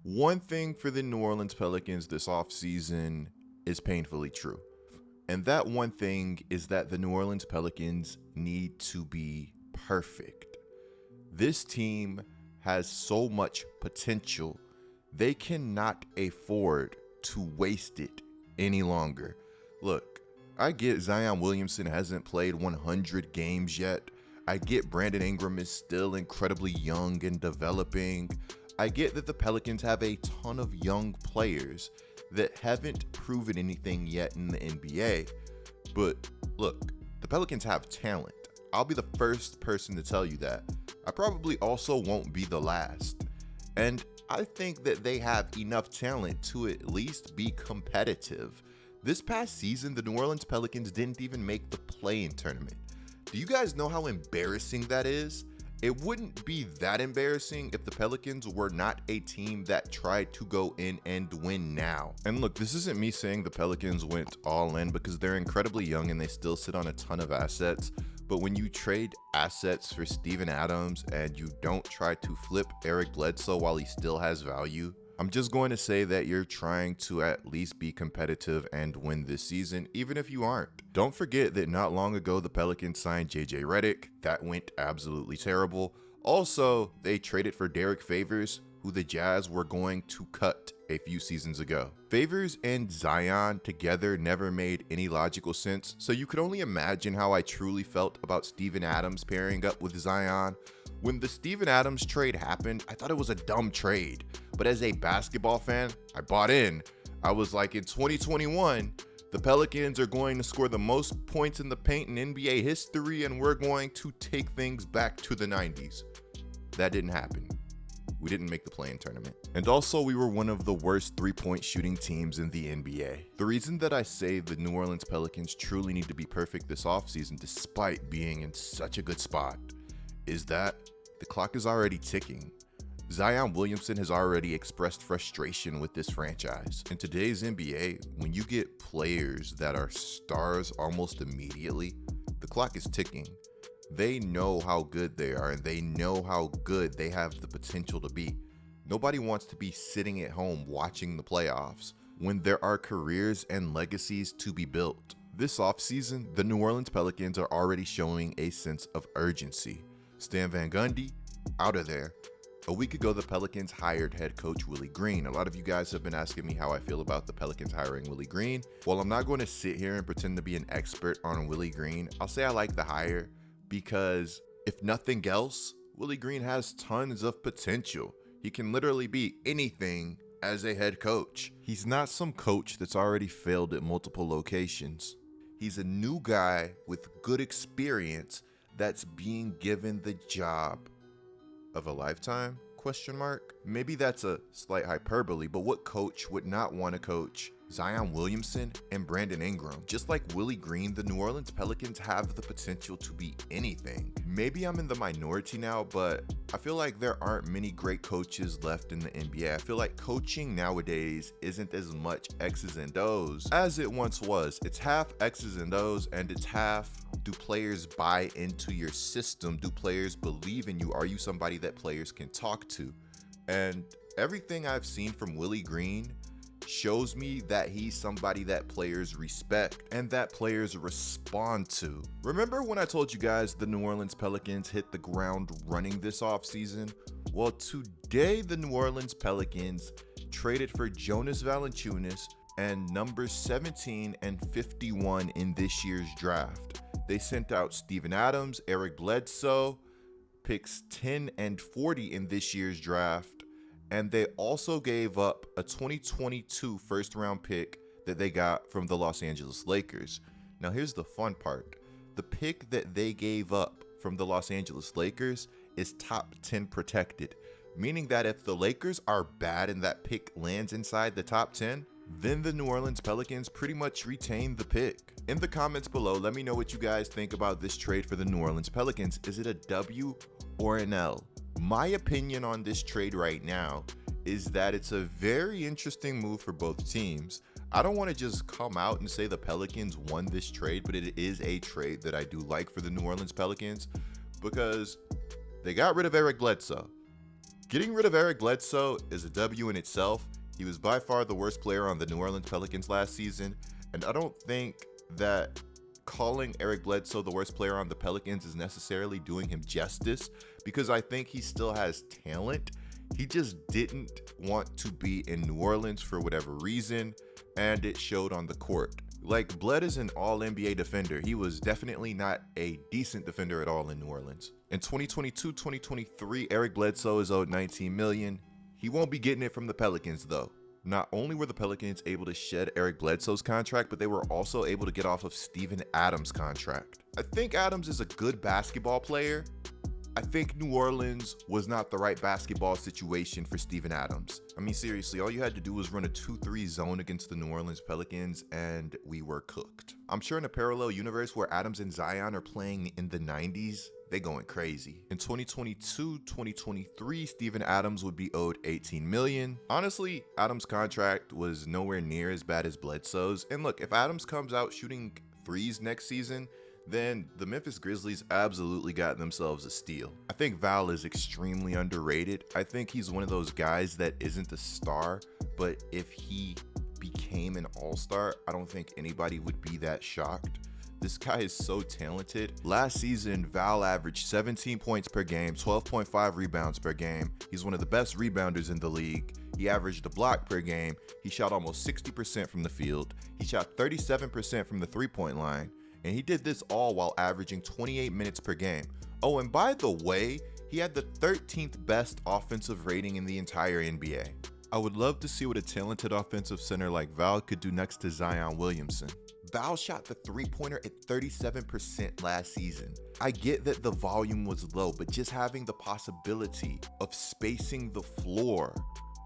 One thing for the New Orleans Pelicans this offseason is painfully true. And that one thing is that the New Orleans Pelicans need to be perfect. This team has so much potential, they cannot afford to waste it any longer. Look, I get Zion Williamson hasn't played 100 games yet. I get Brandon Ingram is still incredibly young and developing. I get that the Pelicans have a ton of young players that haven't proven anything yet in the NBA. But look, the Pelicans have talent. I'll be the first person to tell you that. I probably also won't be the last. And I think that they have enough talent to at least be competitive. This past season, the New Orleans Pelicans didn't even make the play-in tournament. Do you guys know how embarrassing that is? It wouldn't be that embarrassing if the Pelicans were not a team that tried to go in and win now. And look, this isn't me saying the Pelicans went all in because they're incredibly young and they still sit on a ton of assets. But when you trade assets for Steven Adams and you don't try to flip Eric Bledsoe while he still has value, I'm just going to say that you're trying to at least be competitive and win this season, even if you aren't. Don't forget that not long ago, the Pelicans signed JJ Redick. That went absolutely terrible. Also, they traded for Derek Favors, who the Jazz were going to cut a few seasons ago. Favors and Zion together never made any logical sense, so you could only imagine how I truly felt about Steven Adams pairing up with Zion. When the Steven Adams trade happened, I thought it was a dumb trade. But as a basketball fan, I bought in. I was like, in 2021, the Pelicans are going to score the most points in the paint in NBA history, and we're going to take things back to the 90s. That didn't happen. We didn't make the play-in tournament. And also, we were one of the worst three-point shooting teams in the NBA. The reason that I say the New Orleans Pelicans truly need to be perfect this offseason, despite being in such a good spot, is that the clock is already ticking. Zion Williamson has already expressed frustration with this franchise. In today's NBA, when you get players that are stars almost immediately, the clock is ticking. They know how good they are and they know how good they have the potential to be. Nobody wants to be sitting at home watching the playoffs when there are careers and legacies to be built. This offseason, the New Orleans Pelicans are already showing a sense of urgency. Stan Van Gundy, out of there. A week ago, the Pelicans hired head coach Willie Green. A lot of you guys have been asking me how I feel about the Pelicans hiring Willie Green. Well, I'm not going to sit here and pretend to be an expert on Willie Green. I'll say I like the hire because, if nothing else, Willie Green has tons of potential. He can literally be anything as a head coach. He's not some coach that's already failed at multiple locations. He's a new guy with good experience that's being given the job of a lifetime? ? Maybe that's a slight hyperbole, but what coach would not want to coach Zion Williamson and Brandon Ingram? Just like Willie Green, the New Orleans Pelicans have the potential to be anything. Maybe I'm in the minority now, but I feel like there aren't many great coaches left in the NBA. I feel like coaching nowadays isn't as much X's and O's as it once was. It's half X's and O's and it's half, do players buy into your system? Do players believe in you? Are you somebody that players can talk to? And everything I've seen from Willie Green shows me that he's somebody that players respect and that players respond to. Remember when I told you guys the New Orleans Pelicans hit the ground running this offseason? Well, today the New Orleans Pelicans traded for Jonas Valančiūnas and numbers 17 and 51 in this year's draft. They sent out Steven Adams, Eric Bledsoe, picks 10 and 40 in this year's draft, and they also gave up a 2022 first-round pick that they got from the Los Angeles Lakers. Now, here's the fun part. The pick that they gave up from the Los Angeles Lakers is top 10 protected, meaning that if the Lakers are bad and that pick lands inside the top 10, then the New Orleans Pelicans pretty much retain the pick. In the comments below, let me know what you guys think about this trade for the New Orleans Pelicans. Is it a W or an L? My opinion on this trade right now is that it's a very interesting move for both teams. I don't want to just come out and say the Pelicans won this trade, but it is a trade that I do like for the New Orleans Pelicans because they got rid of Eric Bledsoe. Getting rid of Eric Bledsoe is a W in itself. He was by far the worst player on the New Orleans Pelicans last season, and I don't think that calling Eric Bledsoe the worst player on the Pelicans is necessarily doing him justice, because I think he still has talent. He just didn't want to be in New Orleans for whatever reason, and it showed on the court. Like, Bled is an all-NBA defender. He was definitely not a decent defender at all in New Orleans. In 2022-2023, Eric Bledsoe is owed $19 million. He won't be getting it from the Pelicans, though. Not only were the Pelicans able to shed Eric Bledsoe's contract, but they were also able to get off of Steven Adams' contract. I think Adams is a good basketball player. I think New Orleans was not the right basketball situation for Steven Adams. I mean, seriously, all you had to do was run a 2-3 zone against the New Orleans Pelicans and we were cooked. I'm sure in a parallel universe where Adams and Zion are playing in the 90s, they going crazy. In 2022-2023, Steven Adams would be owed $18 million. Honestly, Adams' contract was nowhere near as bad as Bledsoe's. And look, if Adams comes out shooting threes next season, then the Memphis Grizzlies absolutely got themselves a steal. I think Val is extremely underrated. I think he's one of those guys that isn't a star, but if he became an all-star, I don't think anybody would be that shocked. This guy is so talented. Last season, Val averaged 17 points per game, 12.5 rebounds per game. He's one of the best rebounders in the league. He averaged a block per game. He shot almost 60% from the field. He shot 37% from the three-point line. And he did this all while averaging 28 minutes per game. Oh, and by the way, he had the 13th best offensive rating in the entire NBA. I would love to see what a talented offensive center like Val could do next to Zion Williamson. Val shot the three-pointer at 37% last season. I get that the volume was low, but just having the possibility of spacing the floor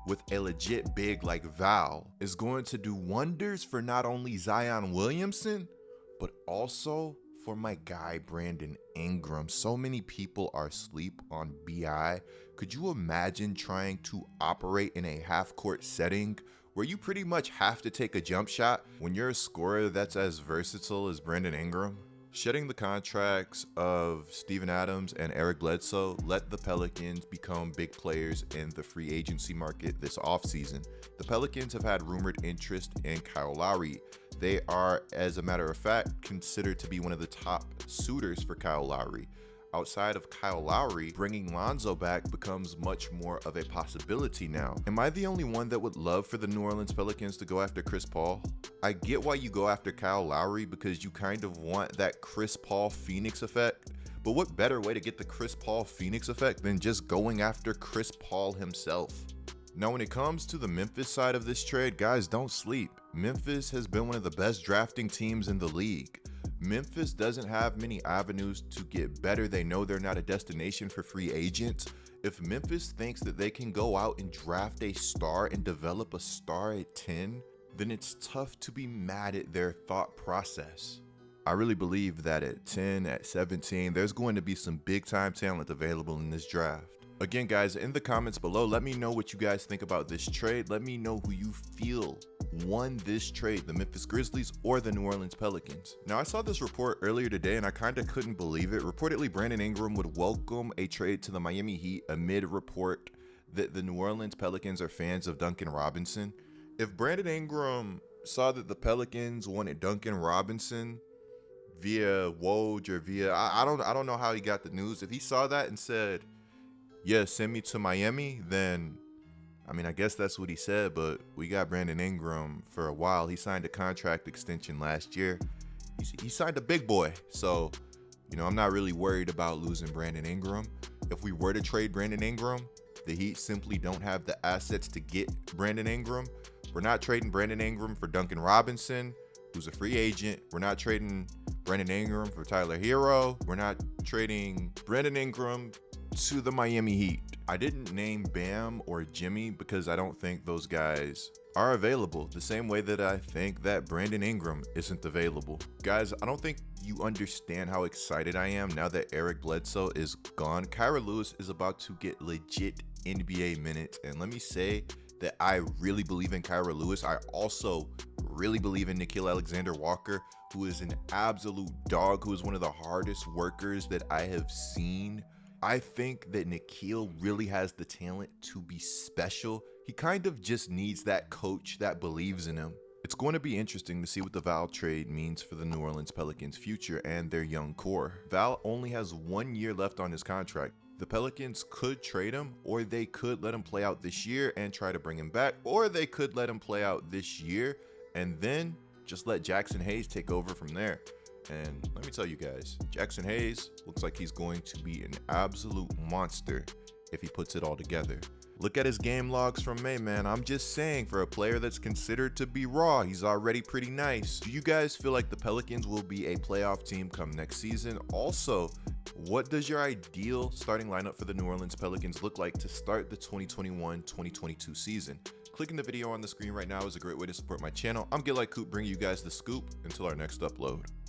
with a legit big like Val is going to do wonders for not only Zion Williamson, but also for my guy Brandon Ingram. So many people are asleep on BI. Could you imagine trying to operate in a half-court setting where you pretty much have to take a jump shot when you're a scorer that's as versatile as Brandon Ingram? Shedding the contracts of Steven Adams and Eric Bledsoe let the Pelicans become big players in the free agency market this offseason. The Pelicans have had rumored interest in Kyle Lowry. They are, as a matter of fact, considered to be one of the top suitors for Kyle Lowry. Outside of Kyle Lowry, bringing Lonzo back becomes much more of a possibility now. Am I the only one that would love for the New Orleans Pelicans to go after Chris Paul? I get why you go after Kyle Lowry because you kind of want that Chris Paul Phoenix effect. But what better way to get the Chris Paul Phoenix effect than just going after Chris Paul himself? Now, when it comes to the Memphis side of this trade, guys, don't sleep. Memphis has been one of the best drafting teams in the league. Memphis doesn't have many avenues to get better. They know they're not a destination for free agents. If Memphis thinks that they can go out and draft a star and develop a star at 10, then it's tough to be mad at their thought process. I really believe that at 10, at 17, there's going to be some big time talent available in this draft. Again, guys, in the comments below, let me know what you guys think about this trade. Let me know who you feel won this trade, the Memphis Grizzlies or the New Orleans Pelicans. Now, I saw this report earlier today and I kind of couldn't believe it. Reportedly, Brandon Ingram would welcome a trade to the Miami Heat amid report that the New Orleans Pelicans are fans of Duncan Robinson. If Brandon Ingram saw that the Pelicans wanted Duncan Robinson via Woj or via, I don't know how he got the news. If he saw that and said, yeah, send me to Miami, then, I mean, I guess that's what he said, but we got Brandon Ingram for a while. He signed a contract extension last year. He signed a big boy. So, you know, I'm not really worried about losing Brandon Ingram. If we were to trade Brandon Ingram, the Heat simply don't have the assets to get Brandon Ingram. We're not trading Brandon Ingram for Duncan Robinson, who's a free agent. We're not trading Brandon Ingram for Tyler Hero. We're not trading Brandon Ingram to the Miami Heat. I didn't name Bam or Jimmy because I don't think those guys are available the same way that I think that Brandon Ingram isn't available. Guys, I don't think you understand how excited I am now that Eric Bledsoe is gone. Kyra Lewis is about to get legit NBA minutes, and let me say that I really believe in Kyra Lewis. I also really believe in Nickeil Alexander-Walker, who is an absolute dog, who is one of the hardest workers that I have seen I think that Nickeil really has the talent to be special. He kind of just needs that coach that believes in him. It's going to be interesting to see what the Val trade means for the New Orleans Pelicans' future and their young core. Val only has 1 year left on his contract. The Pelicans could trade him, or they could let him play out this year and try to bring him back, or they could let him play out this year and then just let Jackson Hayes take over from there. And let me tell you guys, Jackson Hayes looks like he's going to be an absolute monster if he puts it all together. Look at his game logs from May, man. I'm just saying, for a player that's considered to be raw, he's already pretty nice. Do you guys feel like the Pelicans will be a playoff team come next season? Also, what does your ideal starting lineup for the New Orleans Pelicans look like to start the 2021-2022 season? Clicking the video on the screen right now is a great way to support my channel. I'm Get Like Coop, bringing you guys the scoop until our next upload.